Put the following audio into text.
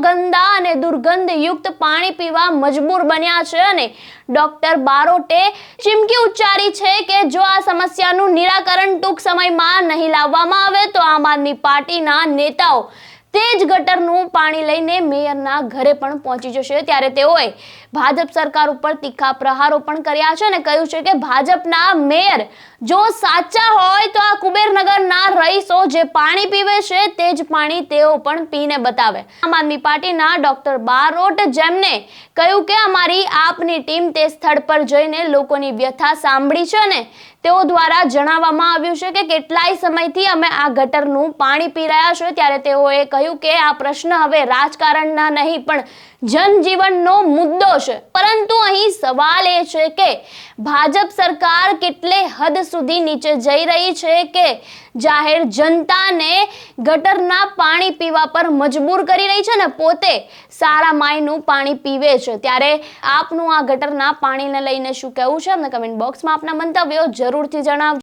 ગંદા અને દુર્ગંધયુક્ત પાણી પીવા મજબૂર બન્યા છે અને ડોક્ટર બારોટે ચીમકી ઉચ્ચારી છે કે જો આ સમસ્યાનું નિરાકરણ ટૂંક સમયમાં નહીં લાવવામાં આવે તો આમ આદમી પાર્ટીના નેતાઓ તે જ ગટરનું પાણી લઈને મેયરના ઘરે પણ પહોંચી જશે। ત્યારે તેઓએ ભાજપ સરકાર ઉપર તીખા પ્રહારો પણ કર્યા છે અને કહ્યું છે કે ભાજપના મેયર જો સાચા હોય તો આ કુબેરનગરના રહીશો જે પાણી પીવે છે તે જ પાણી તેઓ પણ પીને બતાવે। આમ આદમી પાર્ટીના ડોક્ટર બારોટ જેમને કહ્યું કે અમારી આપની ટીમ તે સ્થળ પર જઈને લોકોની વ્યથા સાંભળી છે અને તેઓ દ્વારા જણાવવામાં આવ્યું છે કે કેટલાય સમયથી અમે આ ગટરનું પાણી પી રહ્યા છે। ત્યારે તેઓએ કહ્યું કે આ પ્રશ્ન હવે રાજકારણના નહીં પણ જનજીવનનો મુદ્દો છે, પરંતુ અહીં સવાલ એ છે કે ભાજપ સરકાર કેટલે હદ સુધી નીચે જઈ રહી છે કે જાહેર જનતાને ગટરના પાણી પીવા પર મજબૂર કરી રહી છે ને પોતે સારા માયનું પાણી પીવે છે। ત્યારે આપનું આ ગટરના પાણીને લઈને શું કહેવું છે અમને કમેન્ટ બોક્સમાં આપના મંતવ્યો જરૂરથી જણાવજો।